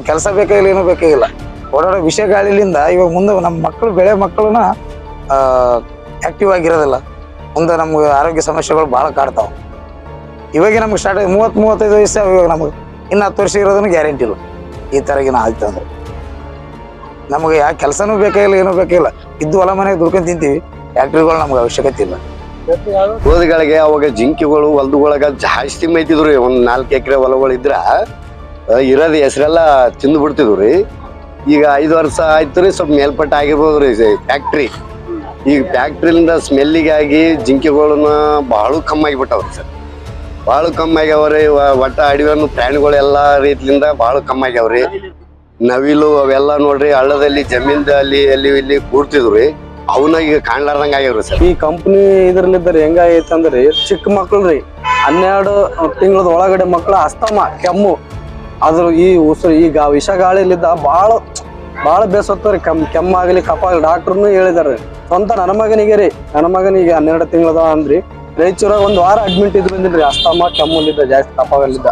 ಕೆಲಸ ಬೇಕಾಗಿಲ್ಲ, ಏನೂ ಬೇಕಾಗಿಲ್ಲ. ಓಡಾಡೋ ವಿಷಯ ಗಾಳಿಲಿಂದ ಇವಾಗ ಮುಂದೆ ನಮ್ಮ ಮಕ್ಕಳು ಬೆಳೆ ಮಕ್ಕಳನ್ನ ಆಕ್ಟಿವ್ ಆಗಿರೋದಿಲ್ಲ. ಮುಂದೆ ನಮ್ಗೆ ಆರೋಗ್ಯ ಸಮಸ್ಯೆಗಳು ಭಾಳ ಕಾಡ್ತಾವ. ಇವಾಗ ನಮ್ಗೆ ಸ್ಟಾರ್ಟ್ 30-35 ವಯಸ್ಸು, ಇವಾಗ ನಮಗೆ ಇನ್ನು 10 ವರ್ಷ ಇರೋದನ್ನು ಗ್ಯಾರಂಟಿ ಇಲ್ಲ. ಈ ಥರಗಿನ ಆಯ್ತು ಅಂದ್ರೆ ನಮಗೆ ಯಾವ ಕೆಲಸನೂ ಬೇಕಾಗಿಲ್ಲ, ಏನೂ ಬೇಕಾಗಿಲ್ಲ. ಇದ್ದು ಹೊಲ ಮನೆಗೆ ದುಡ್ಕೊಂಡು ತಿಂತೀವಿ. ಫ್ಯಾಕ್ಟ್ರಿಗಳು ನಮ್ಗೆ ಅವಶ್ಯಕತೆ ಇಲ್ಲ. ಗೋಧಿಗಳಿಗೆ ಅವಾಗ ಜಿಂಕೆಗಳು ಹೊಲದೊಳಗ ಜಾಸ್ತಿ ಮೈತಿದ್ರಿ. ಒಂದ್ 4 ಎಕರೆ ಹೊಲಗಳು ಇದ್ರ ಇರೋದ್ ಹೆಸರೆಲ್ಲ ತಿಂದು ಬಿಡ್ತಿದ್ರಿ. ಈಗ 5 ವರ್ಷ ಆಯ್ತು ರೀ, ಸ್ವಲ್ಪ ಮೇಲ್ಪಟ್ಟ ಆಗಿರ್ಬೋದ್ರಿ ಫ್ಯಾಕ್ಟ್ರಿ. ಈಗ ಫ್ಯಾಕ್ಟ್ರಿಲಿಂದ ಸ್ಮೆಲ್ಲಿಗಾಗಿ ಜಿಂಕೆಗಳನ್ನ ಬಹಳ ಕಮ್ಮಿ ಆಗಿಬಿಟ್ಟವ್ರಿ ಸರ್. ಬಹಳ ಕಮ್ಮಿ ಆಗ್ಯಾವ್ರಿ. ಒಟ್ಟ ಅಡವಿಯನ್ನು ಪ್ರಾಣಿಗಳೆಲ್ಲ ರೀತಿಯಿಂದ ಬಹಳ ಕಮ್ಮಿ ಆಗ್ಯಾವ್ರಿ. ನವಿಲು ಅವೆಲ್ಲ ನೋಡ್ರಿ ಹಳ್ಳದಲ್ಲಿ ಜಮೀನ್ದಲ್ಲಿ ಅಲ್ಲಿ ಇಲ್ಲಿ ಕೂಡ್ತಿದ್ರಿ. ಅವನ್ನ ಈಗ ಕಾಣ್ಲಾರ್ದಂಗ ಆಗ್ಯಾವ್ರಿ ಸರ್. ಈ ಕಂಪ್ನಿ ಇದ್ರಲ್ಲಿದ್ದರೆ ಹೆಂಗಾಗೈತೆ ಅಂದ್ರೆ ಚಿಕ್ಕ ಮಕ್ಳ್ರಿ 12 ತಿಂಗಳದ ಒಳಗಡೆ ಮಕ್ಳು ಅಸ್ತಮ ಕೆಮ್ಮು ಅದ್ರ ಈ ಉಸಿರು ಈಗ ವಿಷ ಗಾಳಿಲಿದ್ದ ಭಾಳ ಬೇಸತ್ತವ್ರಿ. ಕೆಮ್ಮಾಗಲಿ ಕಫ ಡಾಕ್ಟರ್ನು ಹೇಳಿದಾರೆ. ಸ್ವಂತ ನನ್ನ ಮಗನಿಗೆ 12 ತಿಂಗಳದ ಅಂದ್ರಿ ರಾಯಚೂರಾಗ 1 ವಾರ ಅಡ್ಮಿಟ್ ಇದ್ ಬಂದಿನ್ರಿ. ಅಸ್ತಮ ಕೆಮ್ಮಲ್ಲಿದ್ದ ಜಾಸ್ತಿ ಕಫಗಲ್ಲಿದ್ದ.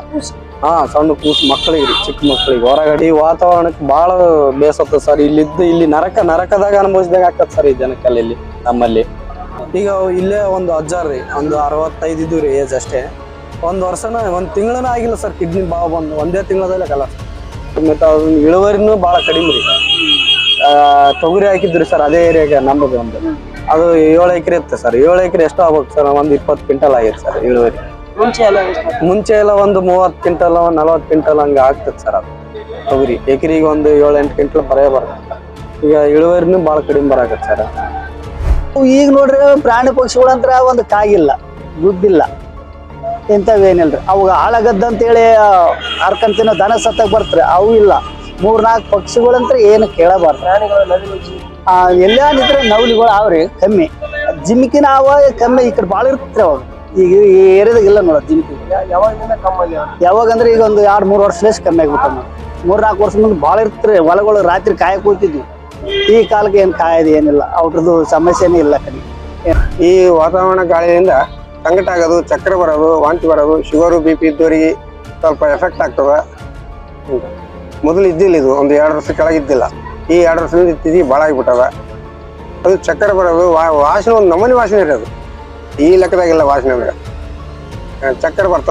ಸಣ್ಣ ಕೂಸು ಮಕ್ಕಳಿಗೆ ಚಿಕ್ಕ ಮಕ್ಕಳಿಗೆ ಹೊರಗಡೆ ಈ ವಾತಾವರಣಕ್ಕೆ ಭಾಳ ಬೇಸತ್ತ ಸರ್. ಇಲ್ಲಿ ನರಕದಾಗ ಅನುಭವಿಸಿದಾಗ ಆಗ್ತದೆ ಸರ್ ಈ ಜನಕ್ಕೆಲ್ಲ. ಇಲ್ಲಿ ನಮ್ಮಲ್ಲಿ ಈಗ ಇಲ್ಲೇ ಒಂದು ಅಜ್ಜಾರ್ರಿ, ಒಂದು 65 ಇದ್ದು ರೀ ಏಜ್ ಅಷ್ಟೇ. 1 ವರ್ಷನ 1 ತಿಂಗಳನ ಆಗಿಲ್ಲ ಸರ್ ಕಿಡ್ನಿ ಬಾವು ಬಂದು. 1 ತಿಂಗಳದಲ್ಲೇ ಕಲ. ಮತ್ತೆ ಅದನ್ನ ಇಳುವರಿನೂ ಭಾಳ ಕಡಿಮೆ ರೀ. ತೊಗರಿ ಹಾಕಿದ್ರಿ ಸರ್ ಅದೇ ಏರಿಯಾಗೆ ನಮ್ಮದು ಒಂದು. ಅದು 7 ಎಕರೆ ಇತ್ತು ಸರ್. 7 ಎಕರೆ ಎಷ್ಟು ಆಗ್ಬೇಕು ಸರ್? ಒಂದು 20 ಕ್ವಿಂಟಲ್ ಆಗೈತೆ ಸರ್ ಇಳುವರಿ. ಮುಂಚೆ ಎಲ್ಲ ಒಂದು 30 ಕ್ವಿಂಟಲ್ 40 ಕ್ವಿಂಟಲ್ ಹಂಗೆ ಆಗ್ತದೆ ಸರ್. ಅದು ತೊಗರಿ ಎಕರೆಗೆ ಒಂದು 7-8 ಕ್ವಿಂಟಲ್ ಬರ್ತದೆ. ಈಗ ಇಳುವರಿನೂ ಭಾಳ ಕಡಿಮೆ ಬರಾಕತ್ತೆ ಸರ್. ಈಗ ನೋಡ್ರಿ ಪ್ರಾಣಿ ಪಕ್ಷಿಗಳಂತ್ರ ಒಂದು ಕಾಗಿಲ್ಲ, ದುಡ್ಡಿಲ್ಲ, ಇಂಥವೇನಿಲ್ರಿ. ಅವಾಗ ಹಾಳಾಗದ್ದಂತೇಳಿ ಹರ್ಕಂತಿನ ದನ ಸತ್ತಾಗ ಬರ್ತಾರೆ, ಅವು ಇಲ್ಲ. 3-4 ಪಕ್ಷಿಗಳಂತ್ರ ಏನು ಕೇಳಬಾರ್ದು. ಎಲ್ಲಾನಿದ್ರೆ ನವಲಿಗಳು ಅವ್ರಿ ಕಮ್ಮಿ, ಜಿಮ್ಕಿನ ಅವ ಕಮ್ಮಿ. ಈ ಕಡೆ ಭಾಳ ಇರ್ತಾರೆ ಅವಾಗ. ಈಗ ಈ ಏರಿಯಾದಾಗ ಇಲ್ಲ ನೋಡ ಜಿಮ್ಕಿ. ಯಾವಾಗಂದ್ರೆ ಈಗ ಒಂದು 2-3 ವರ್ಷ ಕಮ್ಮಿ ಆಗ್ಬಿಟ್ಟು. 3-4 ವರ್ಷ ಮುಂದೆ ಭಾಳ ಇರ್ತಾರೆ ಹೊಲಗಳು. ರಾತ್ರಿ ಕಾಯಕ್ಕೆ ಹೋಗ್ತಿದ್ವಿ. ಈ ಕಾಲಕ್ಕೆ ಏನು ಕಾಯದು ಏನಿಲ್ಲ, ಅವ್ರದ್ದು ಸಮಸ್ಯೆನೇ ಇಲ್ಲ ಕಡೆ. ಈ ವಾತಾವರಣ ಗಾಳಿಯಿಂದ ಸಂಕಟ ಆಗೋದು, ಚಕ್ರ ಬರೋದು, ವಾಂತಿ ಬರೋದು, ಶುಗರು BP ಇದ್ದವರಿಗೆ ಸ್ವಲ್ಪ ಎಫೆಕ್ಟ್ ಆಗ್ತದೆ. ಮೊದಲು ಇದ್ದಿಲ್ಲ ಇದು, ಒಂದು 2 ವರ್ಷ ಕೆಳಗಿದ್ದಿಲ್ಲ. ಈ 2 ವರ್ಷದಿಂದ ಇತ್ತಿದ್ದೀವಿ ಭಾಳ ಆಗಿಬಿಟ್ಟದ. ಅದು ಚಕ್ರ ಬರೋದು, ವಾಸನೆ ಒಂದು ನಮೂನಿ ವಾಸನೆ ಇರೋದು. ಈ ಲೆಕ್ಕದಾಗಿಲ್ಲ ವಾಸನೆ, ಚಕ್ರ ಬರ್ತದೆ.